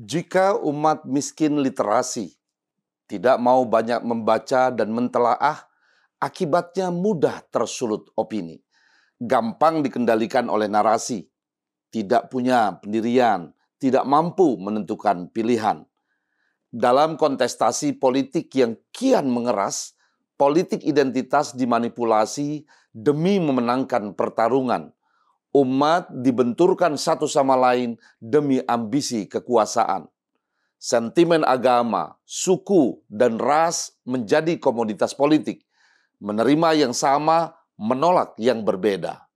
Jika umat miskin literasi, tidak mau banyak membaca dan mentelaah, akibatnya mudah tersulut opini, gampang dikendalikan oleh narasi, tidak punya pendirian, tidak mampu menentukan pilihan. Dalam kontestasi politik yang kian mengeras, politik identitas dimanipulasi demi memenangkan pertarungan. Umat dibenturkan satu sama lain demi ambisi kekuasaan. Sentimen agama, suku, dan ras menjadi komoditas politik. Menerima yang sama, menolak yang berbeda.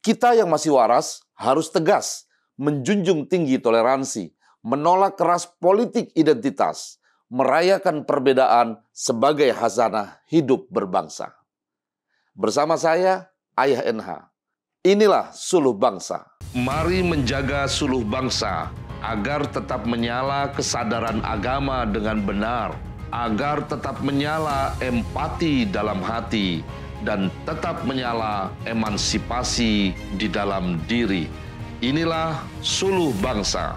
Kita yang masih waras harus tegas, menjunjung tinggi toleransi, menolak keras politik identitas, merayakan perbedaan sebagai hazanah hidup berbangsa. Bersama saya, Ayah NH. Inilah Suluh Bangsa. Mari menjaga suluh bangsa agar tetap menyala kesadaran agama dengan benar, agar tetap menyala empati dalam hati, dan tetap menyala emansipasi di dalam diri. Inilah Suluh Bangsa.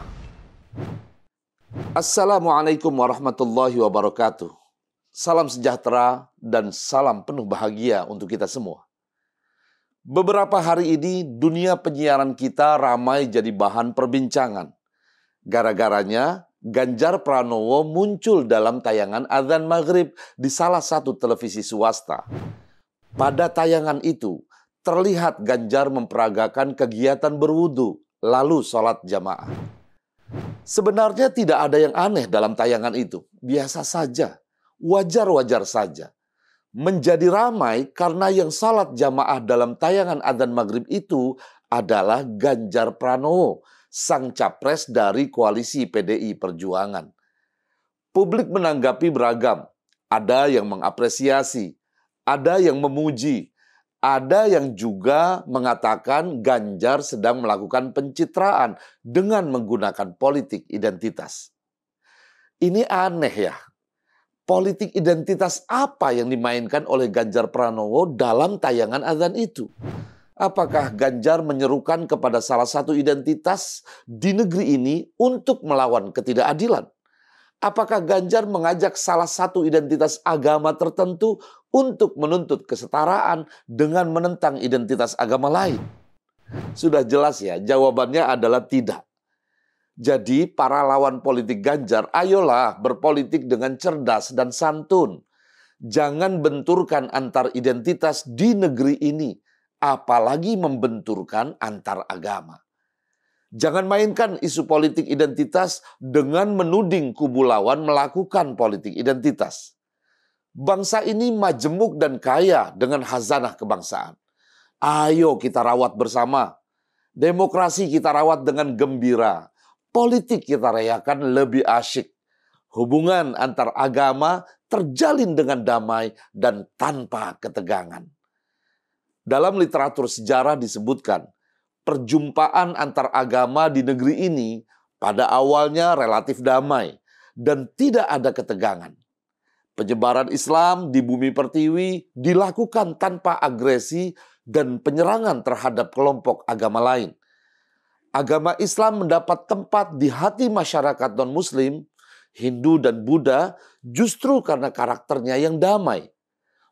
Assalamualaikum warahmatullahi wabarakatuh. Salam sejahtera dan salam penuh bahagia untuk kita semua. Beberapa hari ini dunia penyiaran kita ramai jadi bahan perbincangan. Gara-garanya Ganjar Pranowo muncul dalam tayangan azan maghrib di salah satu televisi swasta. Pada tayangan itu terlihat Ganjar memperagakan kegiatan berwudu lalu sholat jamaah. Sebenarnya tidak ada yang aneh dalam tayangan itu, biasa saja, wajar-wajar saja. Menjadi ramai karena yang salat jamaah dalam tayangan adzan maghrib itu adalah Ganjar Pranowo, sang capres dari koalisi PDI Perjuangan. Publik menanggapi beragam, ada yang mengapresiasi, ada yang memuji, ada yang juga mengatakan Ganjar sedang melakukan pencitraan dengan menggunakan politik identitas. Ini aneh ya. Politik identitas apa yang dimainkan oleh Ganjar Pranowo dalam tayangan azan itu? Apakah Ganjar menyerukan kepada salah satu identitas di negeri ini untuk melawan ketidakadilan? Apakah Ganjar mengajak salah satu identitas agama tertentu untuk menuntut kesetaraan dengan menentang identitas agama lain? Sudah jelas ya, jawabannya adalah tidak. Jadi para lawan politik Ganjar, ayolah berpolitik dengan cerdas dan santun. Jangan benturkan antar identitas di negeri ini, apalagi membenturkan antar agama. Jangan mainkan isu politik identitas dengan menuding kubu lawan melakukan politik identitas. Bangsa ini majemuk dan kaya dengan hazanah kebangsaan. Ayo kita rawat bersama. Demokrasi kita rawat dengan gembira. Politik kita rayakan lebih asyik. Hubungan antar agama terjalin dengan damai dan tanpa ketegangan. Dalam literatur sejarah disebutkan, perjumpaan antar agama di negeri ini pada awalnya relatif damai dan tidak ada ketegangan. Penyebaran Islam di bumi pertiwi dilakukan tanpa agresi dan penyerangan terhadap kelompok agama lain. Agama Islam mendapat tempat di hati masyarakat non-Muslim, Hindu dan Buddha justru karena karakternya yang damai.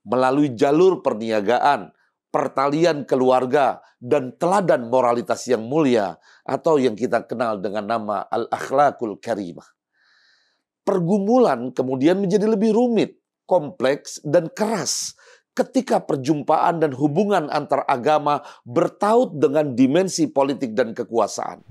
Melalui jalur perniagaan, pertalian keluarga, dan teladan moralitas yang mulia atau yang kita kenal dengan nama Al-Akhlaqul Karimah. Pergumulan kemudian menjadi lebih rumit, kompleks, dan keras ketika perjumpaan dan hubungan antar agama bertaut dengan dimensi politik dan kekuasaan.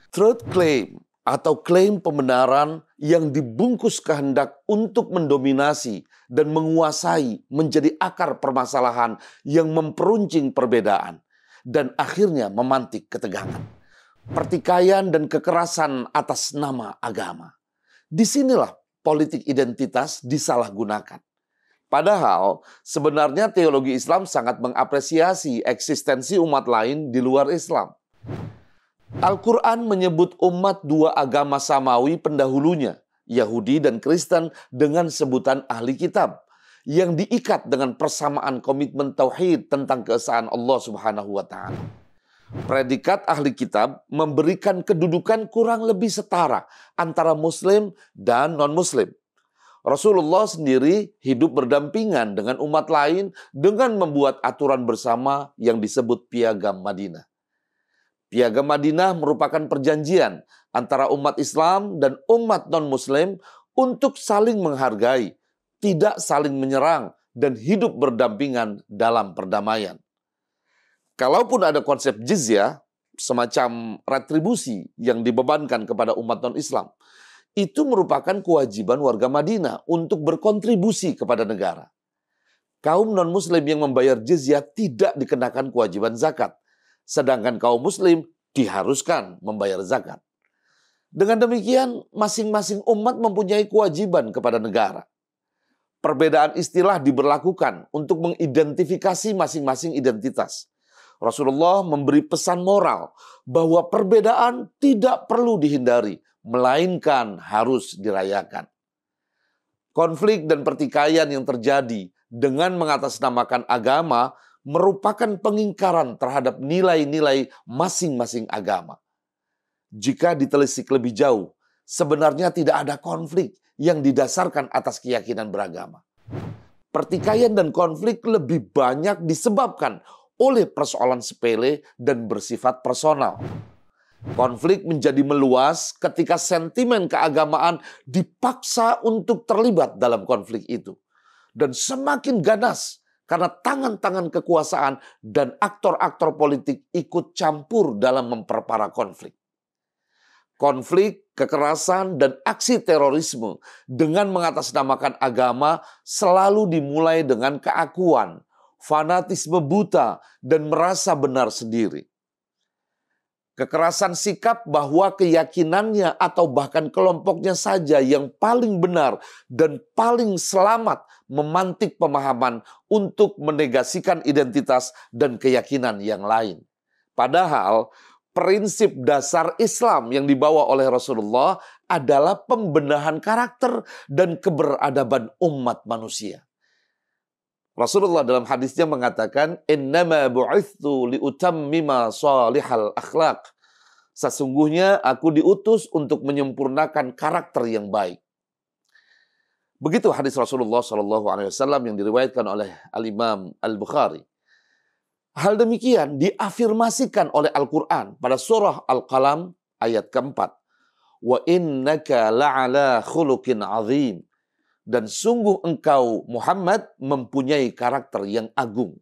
Truth claim atau klaim pembenaran yang dibungkus kehendak untuk mendominasi dan menguasai menjadi akar permasalahan yang memperuncing perbedaan dan akhirnya memantik ketegangan. Pertikaian dan kekerasan atas nama agama. Disinilah politik identitas disalahgunakan. Padahal sebenarnya teologi Islam sangat mengapresiasi eksistensi umat lain di luar Islam. Al-Quran menyebut umat dua agama samawi pendahulunya, Yahudi dan Kristen, dengan sebutan ahli kitab, yang diikat dengan persamaan komitmen tauhid tentang keesaan Allah Subhanahu wa Ta'ala. Predikat ahli kitab memberikan kedudukan kurang lebih setara antara Muslim dan non-Muslim. Rasulullah sendiri hidup berdampingan dengan umat lain dengan membuat aturan bersama yang disebut Piagam Madinah. Piagam Madinah merupakan perjanjian antara umat Islam dan umat non-Muslim untuk saling menghargai, tidak saling menyerang, dan hidup berdampingan dalam perdamaian. Kalaupun ada konsep jizyah, semacam retribusi yang dibebankan kepada umat non-Islam, itu merupakan kewajiban warga Madinah untuk berkontribusi kepada negara. Kaum non-Muslim yang membayar jizyah tidak dikenakan kewajiban zakat, sedangkan kaum Muslim diharuskan membayar zakat. Dengan demikian, masing-masing umat mempunyai kewajiban kepada negara. Perbedaan istilah diberlakukan untuk mengidentifikasi masing-masing identitas. Rasulullah memberi pesan moral bahwa perbedaan tidak perlu dihindari, melainkan harus dirayakan. Konflik dan pertikaian yang terjadi dengan mengatasnamakan agama merupakan pengingkaran terhadap nilai-nilai masing-masing agama. Jika ditelisik lebih jauh, sebenarnya tidak ada konflik yang didasarkan atas keyakinan beragama. Pertikaian dan konflik lebih banyak disebabkan oleh persoalan sepele dan bersifat personal. Konflik menjadi meluas ketika sentimen keagamaan dipaksa untuk terlibat dalam konflik itu. Dan semakin ganas karena tangan-tangan kekuasaan dan aktor-aktor politik ikut campur dalam memperparah konflik. Konflik, kekerasan, dan aksi terorisme dengan mengatasnamakan agama selalu dimulai dengan keakuan, fanatisme buta, dan merasa benar sendiri. Kekerasan sikap bahwa keyakinannya atau bahkan kelompoknya saja yang paling benar dan paling selamat memantik pemahaman untuk menegasikan identitas dan keyakinan yang lain. Padahal prinsip dasar Islam yang dibawa oleh Rasulullah adalah pembenahan karakter dan keberadaban umat manusia. Rasulullah dalam hadisnya mengatakan, "Innama bu'itsu liutammima shalihal akhlaq." Sesungguhnya aku diutus untuk menyempurnakan karakter yang baik. Begitu hadis Rasulullah SAW yang diriwayatkan oleh Al-Imam Al-Bukhari. Hal demikian diafirmasikan oleh Al-Quran pada surah Al-Qalam ayat keempat. "Wa innaka la'ala khuluqin azim." Dan sungguh engkau Muhammad mempunyai karakter yang agung.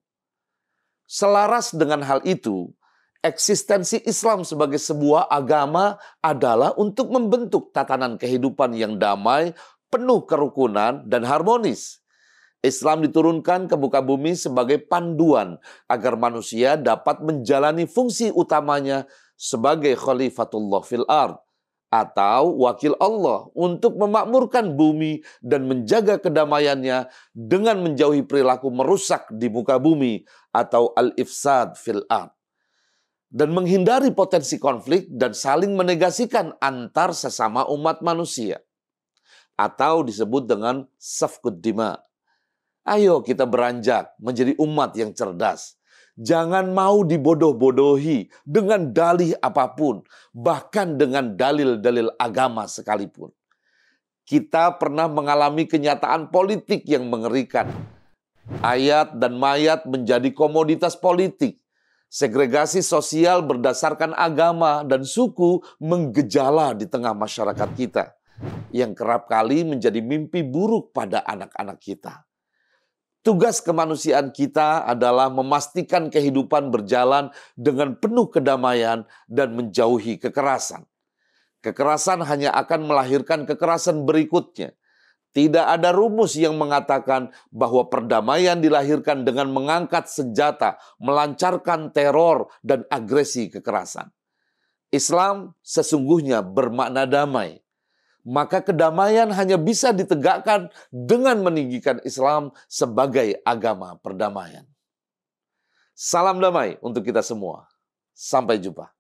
Selaras dengan hal itu, eksistensi Islam sebagai sebuah agama adalah untuk membentuk tatanan kehidupan yang damai, penuh kerukunan, dan harmonis. Islam diturunkan ke muka bumi sebagai panduan agar manusia dapat menjalani fungsi utamanya sebagai khalifatullah fil ard, atau wakil Allah untuk memakmurkan bumi dan menjaga kedamaiannya dengan menjauhi perilaku merusak di muka bumi atau al-ifsad fil ard. Dan menghindari potensi konflik dan saling menegasikan antar sesama umat manusia. Atau disebut dengan safkud dima. Ayo kita beranjak menjadi umat yang cerdas. Jangan mau dibodoh-bodohi dengan dalih apapun, bahkan dengan dalil-dalil agama sekalipun. Kita pernah mengalami kenyataan politik yang mengerikan. Ayat dan mayat menjadi komoditas politik. Segregasi sosial berdasarkan agama dan suku menggejala di tengah masyarakat kita, yang kerap kali menjadi mimpi buruk pada anak-anak kita. Tugas kemanusiaan kita adalah memastikan kehidupan berjalan dengan penuh kedamaian dan menjauhi kekerasan. Kekerasan hanya akan melahirkan kekerasan berikutnya. Tidak ada rumus yang mengatakan bahwa perdamaian dilahirkan dengan mengangkat senjata, melancarkan teror dan agresi kekerasan. Islam sesungguhnya bermakna damai. Maka kedamaian hanya bisa ditegakkan dengan meninggikan Islam sebagai agama perdamaian. Salam damai untuk kita semua. Sampai jumpa.